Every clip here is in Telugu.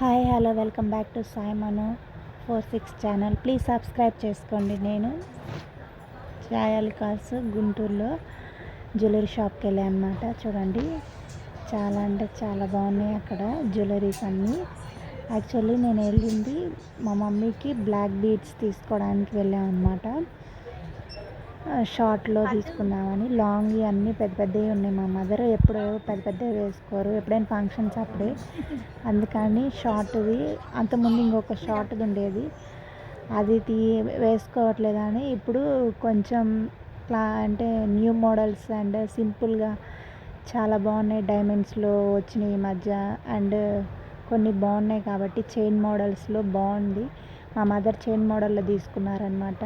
Hi hello welcome back to Sai Manu 46 channel. Please subscribe చేసుకోండి. నేను ఛాయల్కాస్ గుంటూరులో జ్యువెలరీ షాప్కి వెళ్ళాను అనమాట. చూడండి, చాలా అంటే చాలా బాగున్నాయి అక్కడ జ్యువెలరీస్ అన్నీ. యాక్చువల్లీ నేను వెళ్ళింది మా మమ్మీకి బ్లాక్ బీడ్స్ తీసుకోవడానికి వెళ్ళాం అనమాట. షార్ట్లో తీసుకుందామని. లాంగ్ అన్నీ పెద్ద పెద్దవి ఉన్నాయి. మా మదర్ ఎప్పుడు పెద్ద పెద్దవి వేసుకోరు, ఎప్పుడైనా ఫంక్షన్స్ అప్పుడే. అందుకని షార్ట్ది, అంతకుముందు ఇంకొక షార్ట్ది ఉండేది, అది వేసుకోవట్లేదని ఇప్పుడు కొంచెం అంటే న్యూ మోడల్స్ అండ్ సింపుల్గా చాలా బాగున్నాయి. డైమండ్స్లో వచ్చినాయి ఈ మధ్య, అండ్ కొన్ని బాగున్నాయి కాబట్టి చైన్ మోడల్స్లో బాగుంది. మా మదర్ చైన్ మోడల్లో తీసుకున్నారనమాట.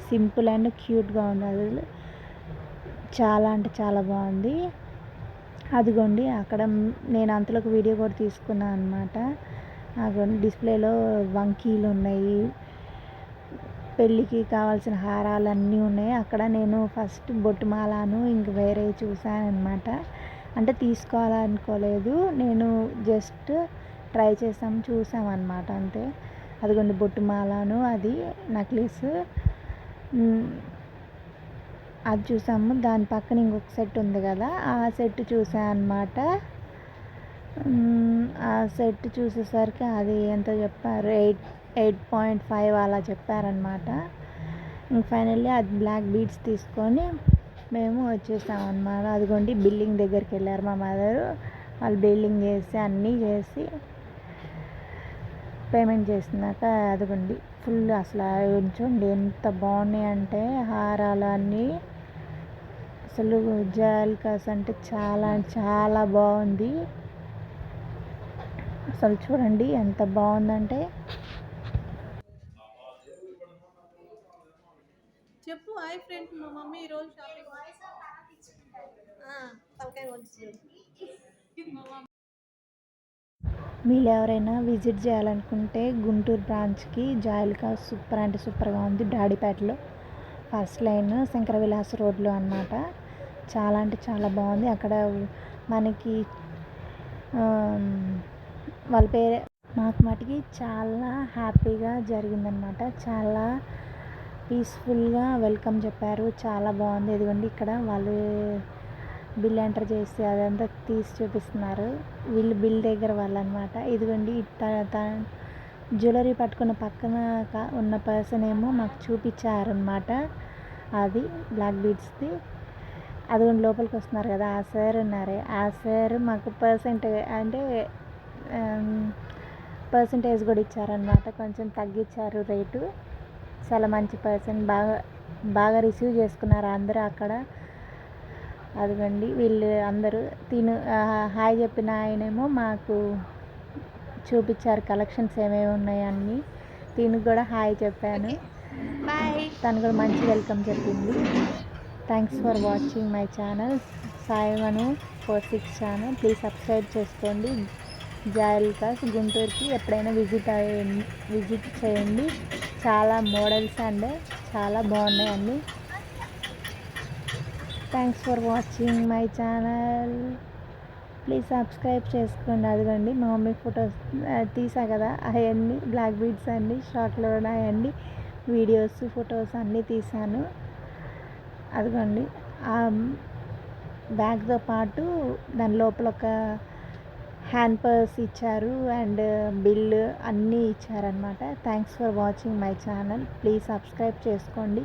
సింపుల్ అండ్ క్యూట్గా ఉంది. అది చాలా అంటే చాలా బాగుంది. అదిగోండి అక్కడ నేను అంతలోకి వీడియో కూడా తీసుకున్నాను అనమాట. అదిగోండి డిస్ప్లేలో వంకీలు ఉన్నాయి, పెళ్ళికి కావాల్సిన హారాలన్నీ ఉన్నాయి. అక్కడ నేను ఫస్ట్ బొట్టుమాలను ఇంక వేరే చూసాను అనమాట. అంటే తీసుకోవాలనుకోలేదు, నేను జస్ట్ ట్రై చూసామన్నమాట అంతే. అదిగోండి బొట్టుమాలను, అది నెక్లెస్ అది చూసాము. దాని పక్కన ఇంకొక సెట్ ఉంది కదా, ఆ సెట్ చూసాను అనమాట. ఆ సెట్ చూసేసరికి అది ఎంత చెప్పారు, 8.5 అలా చెప్పారనమాట. ఇంక ఫైనల్లీ అది బ్లాక్ బీడ్స్ తీసుకొని మేము వచ్చేసాం అనమాట. అదిగోండి బిల్లింగ్ దగ్గరికి వెళ్ళారు మా మదరు. వాళ్ళు బిల్లింగ్ చేసి అన్నీ చేసి పేమెంట్ చేసినాక అదిగోండి ఫుల్ అసలు ఉంచండి ఎంత బాగున్నాయి అంటే హారాలు అన్నీ. అసలు ఛాయల్కాస్ అంటే చాలా చాలా బాగుంది. అసలు చూడండి ఎంత బాగుందంటే. చెప్పు. హాయ్ ఫ్రెండ్స్, మా మమ్మీ ఈరోజు షాపింగ్ వీళ్ళు ఎవరైనా విజిట్ చేయాలనుకుంటే గుంటూరు బ్రాంచ్కి ఛాయల్కాస్ సూపర్ అంటే సూపర్గా ఉంది. డాడీపేటలో ఫస్ట్ లైన్ శంకర విలాస్ రోడ్లో అన్నమాట. చాలా అంటే చాలా బాగుంది. అక్కడ మనకి వాళ్ళ పేరే మాకు మటుకి చాలా హ్యాపీగా జరిగిందనమాట. చాలా పీస్ఫుల్గా వెల్కమ్ చెప్పారు. చాలా బాగుంది. ఇదిగోండి ఇక్కడ వాళ్ళు బిల్ ఎంటర్ చేసి అదంతా తీసి చూపిస్తున్నారు. వీళ్ళు బిల్ దగ్గర వాళ్ళు అనమాట. ఇదిగోండి జ్యువెలరీ పట్టుకున్న పక్కన ఉన్న పర్సన్ ఏమో మాకు చూపించారనమాట. అది బ్లాక్ బీడ్స్ది. అదిగోండి లోపలికి వస్తున్నారు కదా, ఆ సార్ ఉన్నారే, ఆ సార్ మాకు పర్సంటేజ్ కూడా ఇచ్చారనమాట. కొంచెం తగ్గించారు రేటు. చాలా మంచి పర్సన్, బాగా రిసీవ్ చేసుకున్నారు అందరూ అక్కడ. అదిగోండి వీళ్ళు అందరూ హాయ్ చెప్పిన ఆయనేమో మాకు చూపించారు కలెక్షన్స్ ఏమేమి ఉన్నాయి అన్నీ. తినికి కూడా హాయ్ చెప్పాను. తను కూడా మంచి వెల్కమ్ చెప్పింది. Thanks for watching my channel Sai Manu 46 channel. Please subscribe చేసుకోండి. ఛాయల్కాస్ గుంటూరుకి ఎప్పుడైనా విజిట్ చేయండి. చాలా మోడల్స్ అండ్ చాలా బాగున్నాయి అన్నీ. Thanks for watching my channel. Please subscribe చేసుకోండి. అదిగోండి మా మమ్మీ ఫొటోస్ తీసా కదా, అవన్నీ బ్లాక్ బీడ్స్ అన్నీ షార్ట్లో అవన్నీ వీడియోస్ ఫొటోస్ అన్నీ తీసాను. అదిగోండి ఆ బ్యాగ్తో పాటు దాని లోపల ఒక హ్యాండ్ పర్స్ ఇచ్చారు అండ్ బిల్ అన్నీ ఇచ్చారనమాట. Thanks for watching my channel. Please subscribe చేసుకోండి.